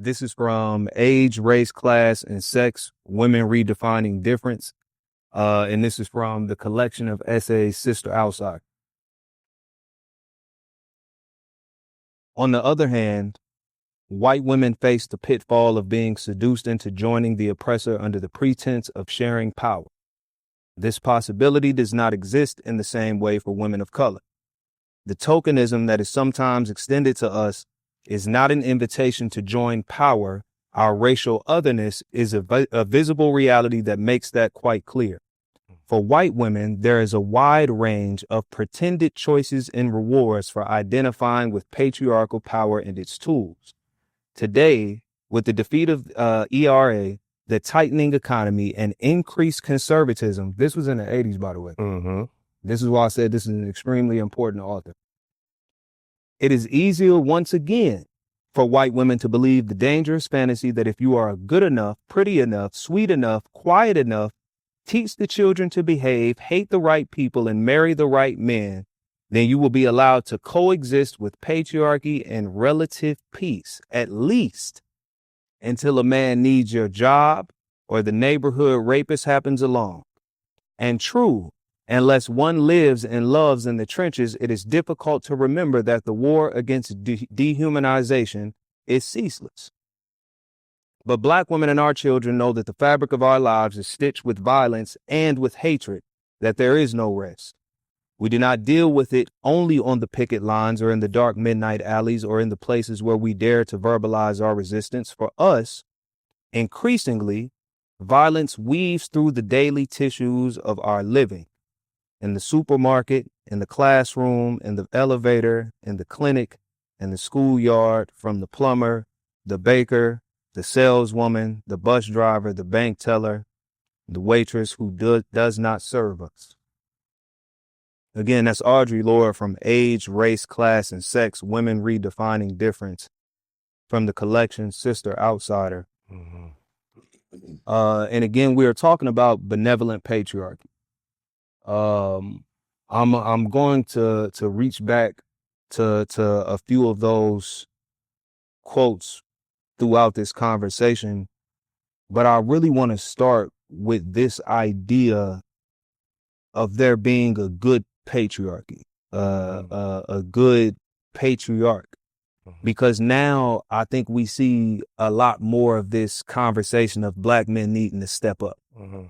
This is from Age, Race, Class, and Sex, Women Redefining Difference. And this is from the collection of essays, Sister Outside. On the other hand, white women face the pitfall of being seduced into joining the oppressor under the pretense of sharing power. This possibility does not exist in the same way for women of color. The tokenism that is sometimes extended to us is not an invitation to join power. Our racial otherness is a visible reality that makes that quite clear. For white women, there is a wide range of pretended choices and rewards for identifying with patriarchal power and its tools. Today, with the defeat of ERA, the tightening economy, and increased conservatism, this was in the 80s, by the way. Mm-hmm. This is why I said this is an extremely important author. It is easier once again for white women to believe the dangerous fantasy that if you are good enough, pretty enough, sweet enough, quiet enough, teach the children to behave, hate the right people, and marry the right men, then you will be allowed to coexist with patriarchy and relative peace, at least until a man needs your job or the neighborhood rapist happens along. And true, unless one lives and loves in the trenches, it is difficult to remember that the war against dehumanization is ceaseless. But Black women and our children know that the fabric of our lives is stitched with violence and with hatred, that there is no rest. We do not deal with it only on the picket lines or in the dark midnight alleys or in the places where we dare to verbalize our resistance. For us, increasingly, violence weaves through the daily tissues of our living. In the supermarket, in the classroom, in the elevator, in the clinic, in the schoolyard, from the plumber, the baker, the saleswoman, the bus driver, the bank teller, the waitress who does not serve us. Again, that's Audre Lorde from Age, Race, Class, and Sex, Women Redefining Difference, from the collection Sister Outsider. Mm-hmm. And again, we are talking about benevolent patriarchy. I'm going to reach back to a few of those quotes throughout this conversation, but I really want to start with this idea of there being a good patriarchy, a good patriarch, because now I think we see a lot more of this conversation of Black men needing to step up. Mm-hmm.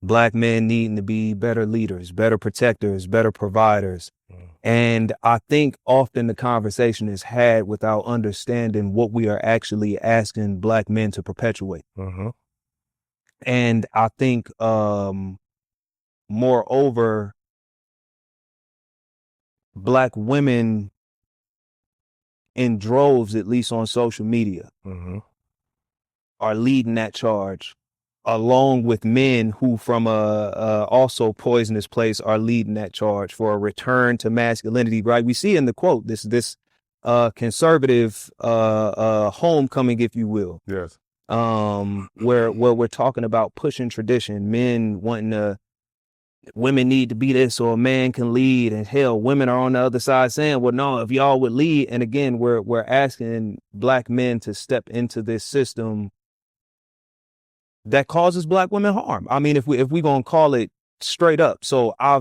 Black men needing to be better leaders, better protectors, better providers. And I think often the conversation is had without understanding what we are actually asking Black men to perpetuate. Mm-hmm. And I think, moreover, Black women in droves, at least on social media, Mm-hmm. are leading that charge, along with men who from a also poisonous place are leading that charge for a return to masculinity, right? We see in the quote, this conservative homecoming, if you will. Yes. Where we're talking about pushing tradition, men wanting women need to be this or a man can lead, and hell, women are on the other side saying, well, no, if y'all would lead. And again, we're asking Black men to step into this system that causes Black women harm. I mean, if we gonna call it straight up. So I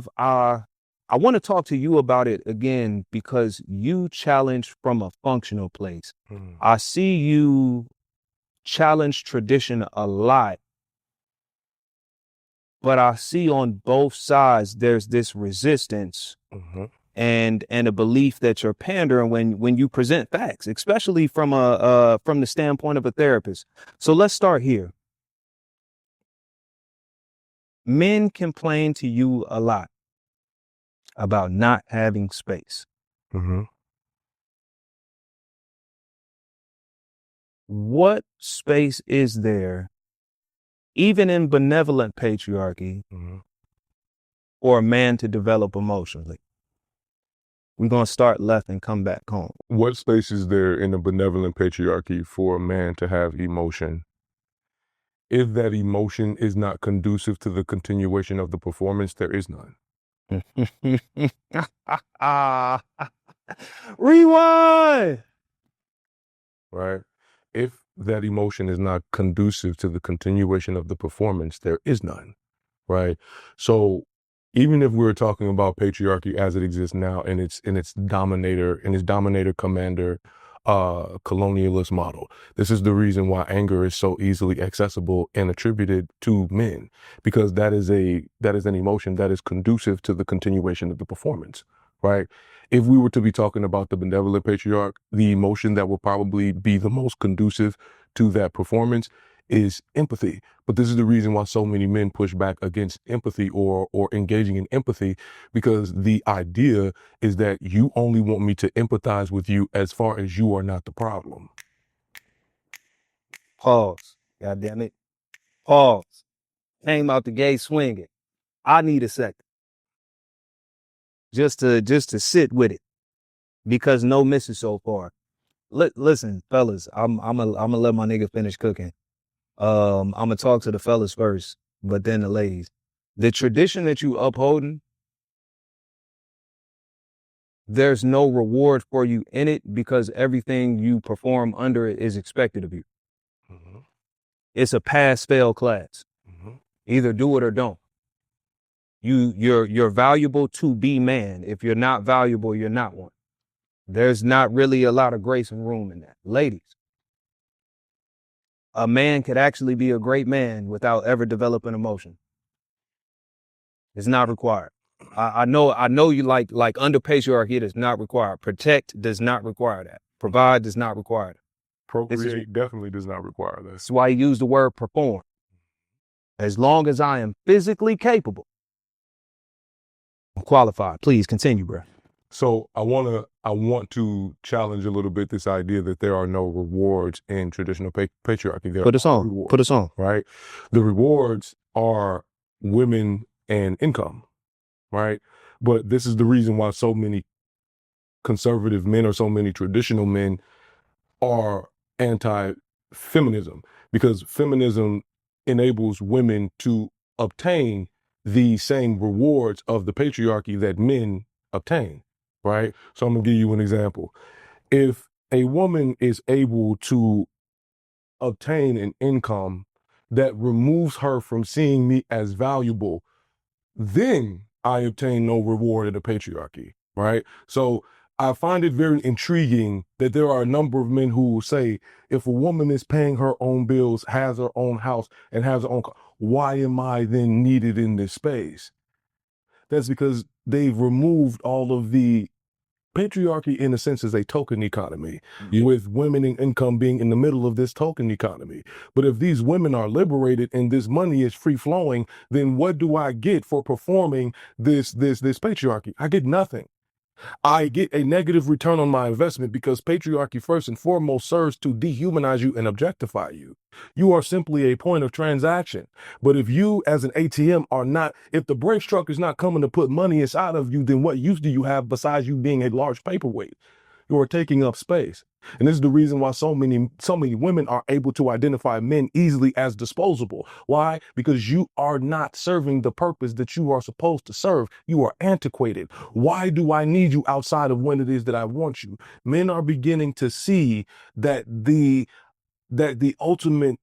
want to talk to you about it again, because you challenge from a functional place. Mm-hmm. I see you challenge tradition a lot, but I see on both sides there's this resistance Mm-hmm. and a belief that you're pandering when you present facts, especially from the standpoint of a therapist. So let's start here. Men complain to you a lot about not having space. Mm-hmm. What space is there, even in benevolent patriarchy, Mm-hmm. for a man to develop emotionally? We're going to start left and come back home. What space is there in a benevolent patriarchy for a man to have emotion if that emotion is not conducive to the continuation of the performance? There is none. Rewind. Right? If that emotion is not conducive to the continuation of the performance, there is none, right? So even if we're talking about patriarchy as it exists now in its dominator commander colonialist model, this is the reason why anger is so easily accessible and attributed to men, because that is an emotion that is conducive to the continuation of the performance, right? If we were to be talking about the benevolent patriarch, the emotion that will probably be the most conducive to that performance is empathy. But this is the reason why so many men push back against empathy or engaging in empathy, because the idea is that you only want me to empathize with you as far as you are not the problem. Pause. God damn it. Pause. Came out the gate swinging. I need a second. Just to sit with it. Because no misses so far. Listen, fellas, I'm gonna let my nigga finish cooking. I'm gonna talk to the fellas first, but then the ladies. The tradition that you upholding, there's no reward for you in it because everything you perform under it is expected of you. Mm-hmm. It's a pass-fail class. Mm-hmm. Either do it or don't. You're valuable to be man. If you're not valuable, you're not one. There's not really a lot of grace and room in that. Ladies, a man could actually be a great man without ever developing emotion. It's not required. I know you like under patriarchy, it is not required. Protect does not require that. Provide does not require that. Procreate definitely does not require that. That's why he used the word perform. As long as I am physically capable, I'm qualified. Please continue, bro. So I want to challenge a little bit this idea that there are no rewards in traditional patriarchy. There Put us on. rewards, Put us on. right? The rewards are women and income, right? But this is the reason why so many conservative men or so many traditional men are anti-feminism, because feminism enables women to obtain the same rewards of the patriarchy that men obtain, right? So I'm gonna give you an example. If a woman is able to obtain an income that removes her from seeing me as valuable, then I obtain no reward in the patriarchy, right? So I find it very intriguing that there are a number of men who will say, if a woman is paying her own bills, has her own house, and has her own car, why am I then needed in this space? That's because they've removed all of the patriarchy, in a sense, is a token economy, with women and income being in the middle of this token economy. But if these women are liberated and this money is free flowing, then what do I get for performing this patriarchy? I get nothing. I get a negative return on my investment, because patriarchy first and foremost serves to dehumanize you and objectify you. You are simply a point of transaction. But if you as an ATM are not, if the Brinks truck is not coming to put money inside of you, then what use do you have besides you being a large paperweight? You are taking up space. And this is the reason why so many women are able to identify men easily as disposable. Why? Because you are not serving the purpose that you are supposed to serve. You are antiquated. Why do I need you outside of when it is that I want you? Men are beginning to see that the ultimate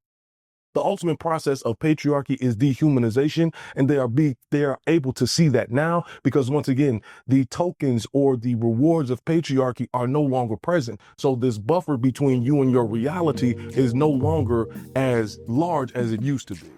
process of patriarchy is dehumanization, and they are able to see that now, because once again, the tokens or the rewards of patriarchy are no longer present. So this buffer between you and your reality is no longer as large as it used to be.